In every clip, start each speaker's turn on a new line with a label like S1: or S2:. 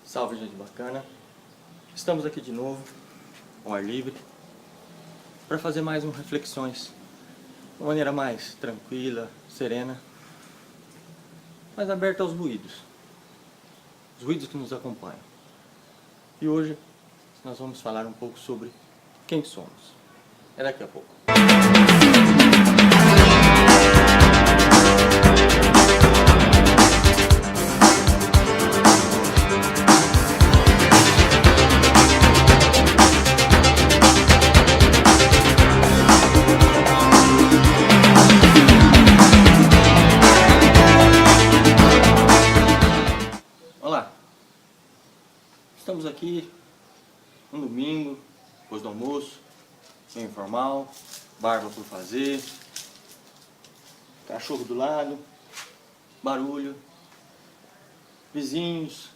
S1: Salve, gente bacana! Estamos aqui de novo, ao ar livre, para fazer mais reflexões de uma maneira mais tranquila, serena, mais aberta aos ruídos, os ruídos que nos acompanham. E hoje nós vamos falar um pouco sobre quem somos. É daqui a pouco. Olá, estamos aqui um domingo, depois do almoço, bem informal, barba por fazer, cachorro do lado, barulho, vizinhos,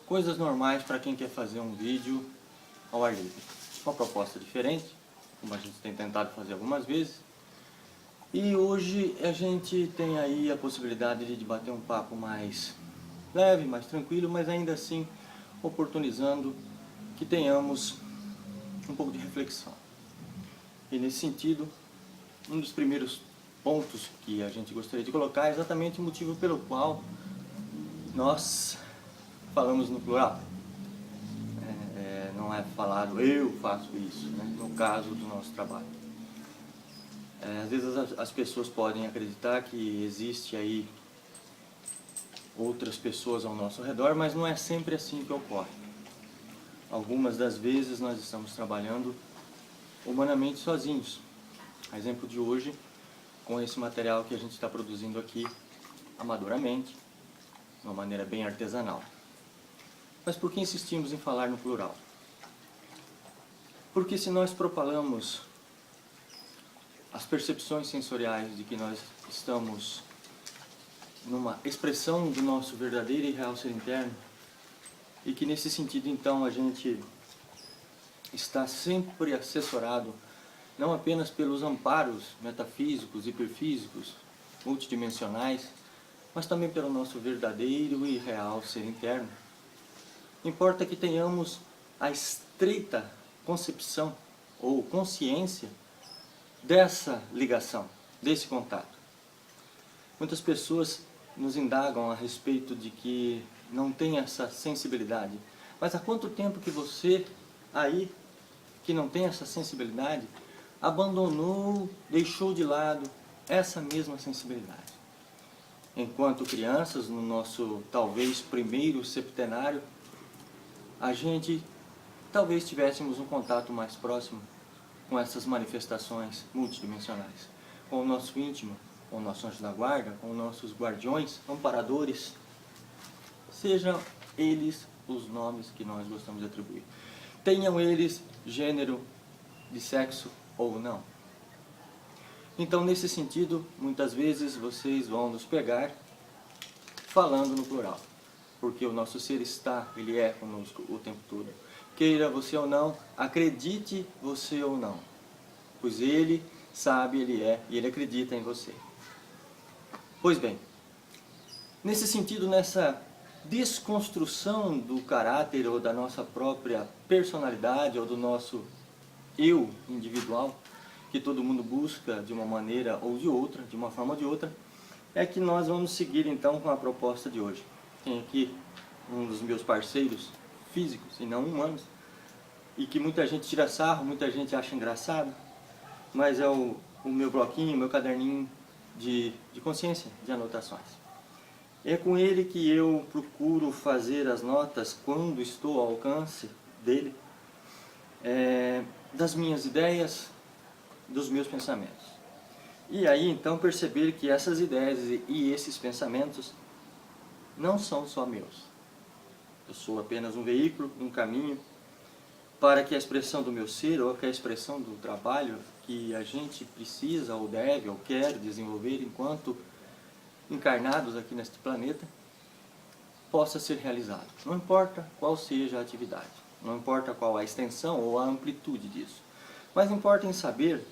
S1: coisas normais para quem quer fazer um vídeo ao ar livre. Uma proposta diferente, como a gente tem tentado fazer algumas vezes. E hoje a gente tem aí a possibilidade de bater um papo mais leve, mais tranquilo, mas ainda assim oportunizando que tenhamos um pouco de reflexão. E nesse sentido, um dos primeiros pontos que a gente gostaria de colocar é exatamente o motivo pelo qual nós falamos no plural. Não é falado eu faço isso, né? No caso do nosso trabalho. Às vezes as pessoas podem acreditar que existe aí outras pessoas ao nosso redor, mas não é sempre assim que ocorre. Algumas das vezes nós estamos trabalhando humanamente sozinhos. A exemplo de hoje, com esse material que a gente está produzindo aqui amadoramente, de uma maneira bem artesanal. Mas por que insistimos em falar no plural? Porque se nós propalamos as percepções sensoriais de que nós estamos numa expressão do nosso verdadeiro e real ser interno, e que nesse sentido então a gente está sempre assessorado não apenas pelos amparos metafísicos, hiperfísicos, multidimensionais, mas também pelo nosso verdadeiro e real ser interno. Importa que tenhamos a estreita concepção ou consciência dessa ligação, desse contato. Muitas pessoas nos indagam a respeito de que não tem essa sensibilidade. Mas há quanto tempo que você aí, que não tem essa sensibilidade, abandonou, deixou de lado essa mesma sensibilidade? Enquanto crianças, no nosso talvez primeiro septenário, a gente talvez tivéssemos um contato mais próximo com essas manifestações multidimensionais, com o nosso íntimo, com o nosso anjo da guarda, com os nossos guardiões, amparadores, sejam eles os nomes que nós gostamos de atribuir. Tenham eles gênero de sexo ou não. Então, nesse sentido, muitas vezes vocês vão nos pegar falando no plural, porque o nosso ser está, ele é conosco o tempo todo. Queira você ou não, acredite você ou não, pois ele sabe, ele é e ele acredita em você. Pois bem, nesse sentido, nessa desconstrução do caráter ou da nossa própria personalidade ou do nosso eu individual, que todo mundo busca de uma maneira ou de outra, de uma forma ou de outra, é que nós vamos seguir então com a proposta de hoje. Tem aqui um dos meus parceiros físicos e não humanos, e que muita gente tira sarro, muita gente acha engraçado, mas é o meu bloquinho, o meu caderninho de consciência, de anotações. É com ele que eu procuro fazer as notas quando estou ao alcance dele, das minhas ideias, dos meus pensamentos. E aí então perceber que essas ideias e esses pensamentos não são só meus. Eu sou apenas um veículo, um caminho, para que a expressão do meu ser, ou que a expressão do trabalho que a gente precisa, ou deve, ou quer desenvolver enquanto encarnados aqui neste planeta, possa ser realizado. Não importa qual seja a atividade, não importa qual a extensão ou a amplitude disso, mas importa em saber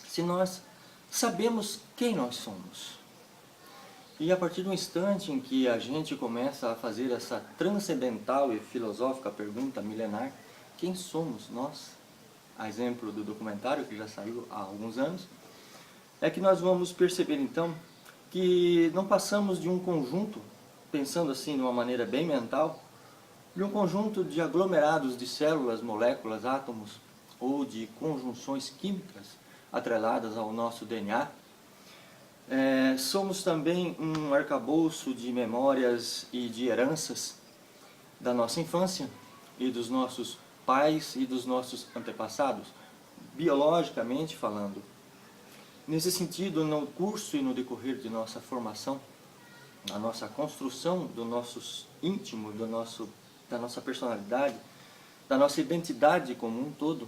S1: se nós sabemos quem nós somos. E a partir do instante em que a gente começa a fazer essa transcendental e filosófica pergunta milenar, quem somos nós? A exemplo do documentário que já saiu há alguns anos, é que nós vamos perceber então que não passamos de um conjunto, pensando assim de uma maneira bem mental, de um conjunto de aglomerados de células, moléculas, átomos, ou de conjunções químicas atreladas ao nosso DNA. Somos também um arcabouço de memórias e de heranças da nossa infância e dos nossos pais e dos nossos antepassados, biologicamente falando. Nesse sentido, no curso e no decorrer de nossa formação, na nossa construção do nosso íntimo, da nossa personalidade, da nossa identidade como um todo,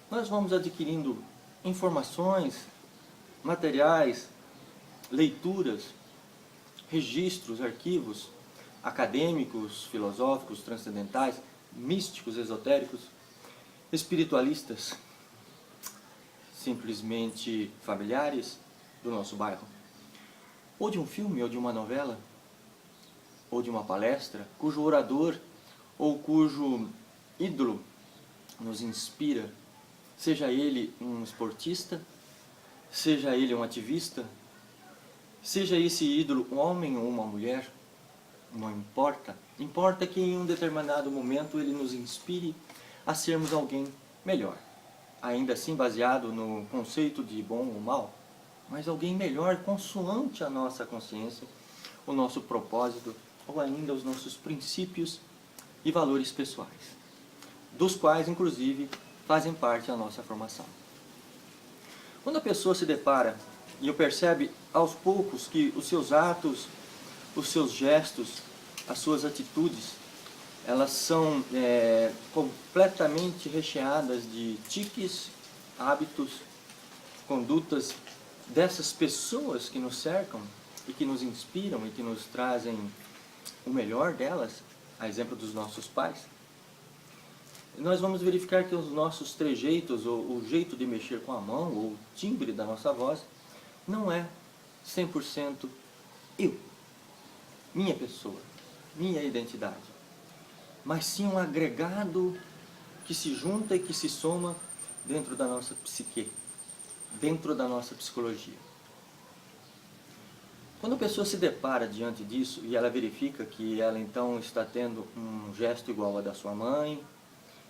S1: nós vamos adquirindo informações, materiais, leituras, registros, arquivos acadêmicos, filosóficos, transcendentais, místicos, esotéricos, espiritualistas, simplesmente familiares do nosso bairro, ou de um filme, ou de uma novela, ou de uma palestra, cujo orador ou cujo ídolo nos inspira, seja ele um esportista, seja ele um ativista, seja esse ídolo um homem ou uma mulher, não importa. Importa que em um determinado momento ele nos inspire a sermos alguém melhor. Ainda assim baseado no conceito de bom ou mal, mas alguém melhor consoante a nossa consciência, o nosso propósito, ou ainda os nossos princípios e valores pessoais, dos quais, inclusive, fazem parte da nossa formação. Quando a pessoa se depara e percebe aos poucos que os seus atos, os seus gestos, as suas atitudes, elas são completamente recheadas de tiques, hábitos, condutas dessas pessoas que nos cercam e que nos inspiram e que nos trazem o melhor delas, a exemplo dos nossos pais. Nós vamos verificar que os nossos trejeitos, ou o jeito de mexer com a mão, ou o timbre da nossa voz, não é 100% eu, minha pessoa, minha identidade, mas sim um agregado que se junta e que se soma dentro da nossa psique, dentro da nossa psicologia. Quando a pessoa se depara diante disso e ela verifica que ela então está tendo um gesto igual ao da sua mãe,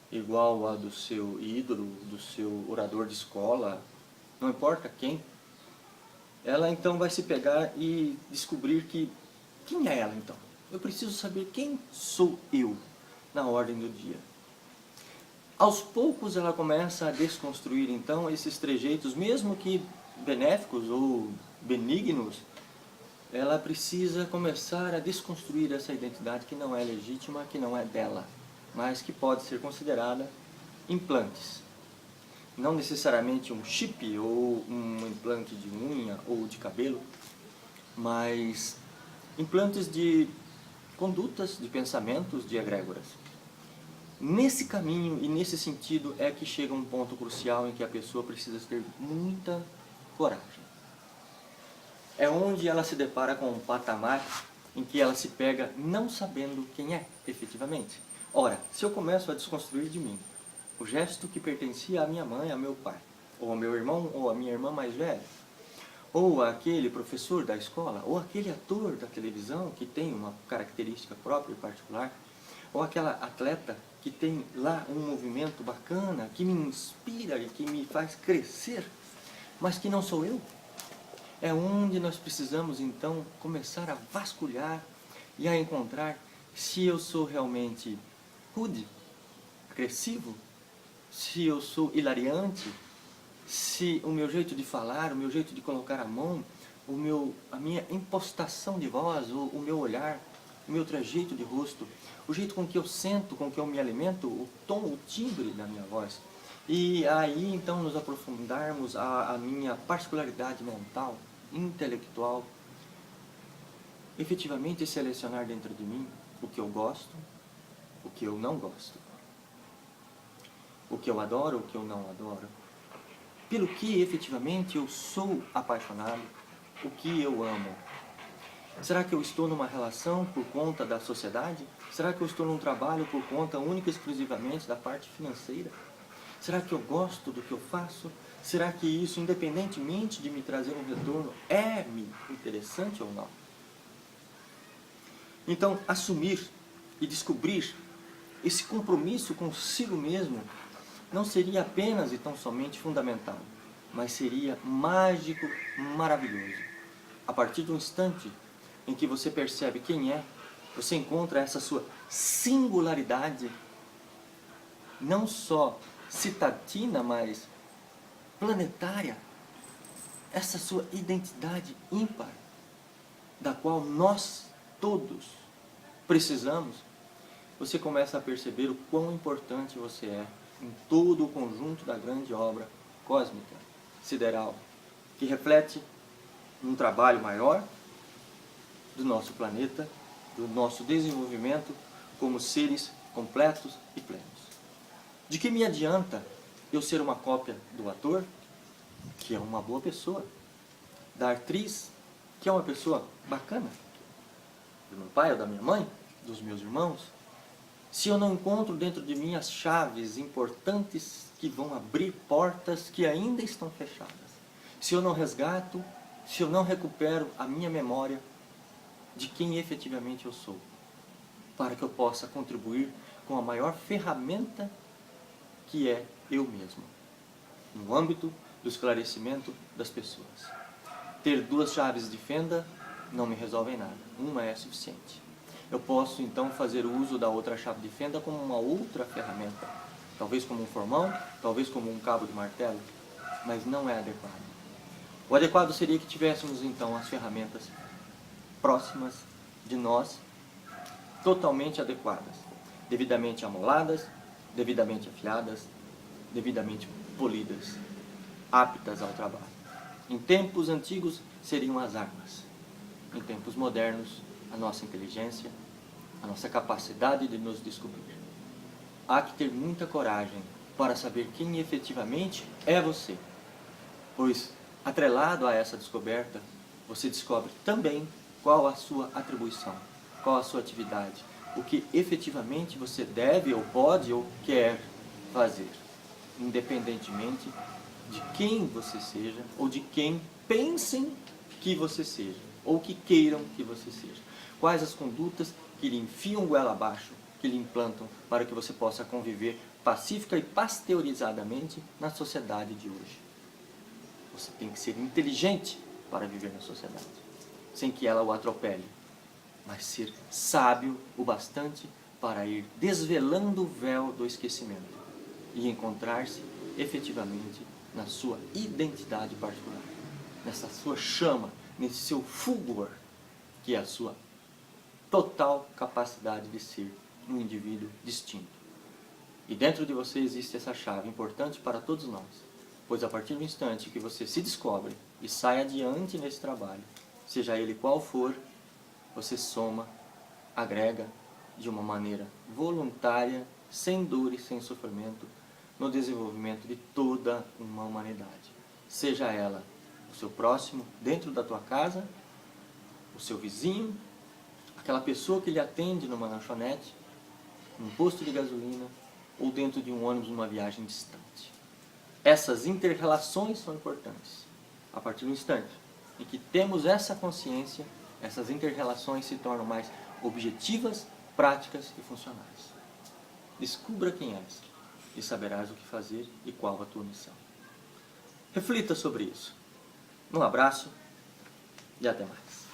S1: igual ao do seu ídolo, do seu orador de escola, não importa quem, ela então vai se pegar e descobrir que quem é ela então? Eu preciso saber quem sou eu na ordem do dia. Aos poucos ela começa a desconstruir então esses trejeitos, mesmo que benéficos ou benignos, ela precisa começar a desconstruir essa identidade que não é legítima, que não é dela, mas que pode ser considerada implantes. Não necessariamente um chip ou um implante de unha ou de cabelo, mas implantes de condutas, de pensamentos, de egrégoras. Nesse caminho e nesse sentido é que chega um ponto crucial em que a pessoa precisa ter muita coragem. É onde ela se depara com um patamar em que ela se pega não sabendo quem é, efetivamente. Ora, se eu começo a desconstruir de mim o gesto que pertencia à minha mãe, ao meu pai, ou ao meu irmão, ou à minha irmã mais velha, ou aquele professor da escola, ou aquele ator da televisão que tem uma característica própria e particular, ou aquela atleta que tem lá um movimento bacana, que me inspira e que me faz crescer, mas que não sou eu. É onde nós precisamos então começar a vasculhar e a encontrar se eu sou realmente rude, agressivo, se eu sou hilariante, se o meu jeito de falar, o meu jeito de colocar a mão, a minha impostação de voz, o meu olhar, o meu trejeito de rosto, o jeito com que eu sento, com que eu me alimento, o tom, o timbre da minha voz. E aí então nos aprofundarmos a minha particularidade mental, intelectual, efetivamente selecionar dentro de mim o que eu gosto, o que eu não gosto, o que eu adoro, o que eu não adoro, pelo que efetivamente eu sou apaixonado, o que eu amo. Será que eu estou numa relação por conta da sociedade? Será que eu estou num trabalho por conta única e exclusivamente da parte financeira? Será que eu gosto do que eu faço? Será que isso, independentemente de me trazer um retorno, é-me interessante ou não? Então, assumir e descobrir esse compromisso consigo mesmo não seria apenas e tão somente fundamental, mas seria mágico, maravilhoso. A partir do instante em que você percebe quem é, você encontra essa sua singularidade, não só citadina, mas planetária, essa sua identidade ímpar, da qual nós todos precisamos, você começa a perceber o quão importante você é em todo o conjunto da grande obra cósmica, sideral, que reflete um trabalho maior do nosso planeta, do nosso desenvolvimento como seres completos e plenos. De que me adianta eu ser uma cópia do ator, que é uma boa pessoa, da atriz, que é uma pessoa bacana, do meu pai ou da minha mãe, dos meus irmãos, se eu não encontro dentro de mim as chaves importantes que vão abrir portas que ainda estão fechadas? Se eu não resgato, se eu não recupero a minha memória de quem efetivamente eu sou, para que eu possa contribuir com a maior ferramenta que é eu mesmo, no âmbito do esclarecimento das pessoas. Ter duas chaves de fenda não me resolve nada, uma é suficiente. Eu posso então fazer uso da outra chave de fenda como uma outra ferramenta, talvez como um formão, talvez como um cabo de martelo, mas não é adequado. O adequado seria que tivéssemos então as ferramentas próximas de nós, totalmente adequadas, devidamente amoladas, devidamente afiadas, devidamente polidas, aptas ao trabalho. Em tempos antigos seriam as armas, em tempos modernos a nossa inteligência, a nossa capacidade de nos descobrir. Há que ter muita coragem para saber quem efetivamente é você, pois, atrelado a essa descoberta, você descobre também qual a sua atribuição, qual a sua atividade, o que efetivamente você deve ou pode ou quer fazer, independentemente de quem você seja ou de quem pensem que você seja ou que queiram que você seja. Quais as condutas que lhe enfiam goela abaixo, que lhe implantam para que você possa conviver pacífica e pasteurizadamente na sociedade de hoje. Você tem que ser inteligente para viver na sociedade, sem que ela o atropele, mas ser sábio o bastante para ir desvelando o véu do esquecimento e encontrar-se efetivamente na sua identidade particular, nessa sua chama, nesse seu fulgor, que é a sua total capacidade de ser um indivíduo distinto. E dentro de você existe essa chave importante para todos nós, pois a partir do instante que você se descobre e sai adiante nesse trabalho, seja ele qual for, você soma, agrega de uma maneira voluntária, sem dor e sem sofrimento, no desenvolvimento de toda uma humanidade. Seja ela o seu próximo dentro da tua casa, o seu vizinho, aquela pessoa que lhe atende numa lanchonete, num posto de gasolina ou dentro de um ônibus numa viagem distante. Essas inter-relações são importantes. A partir do instante em que temos essa consciência, essas inter-relações se tornam mais objetivas, práticas e funcionais. Descubra quem és e saberás o que fazer e qual a tua missão. Reflita sobre isso. Um abraço e até mais.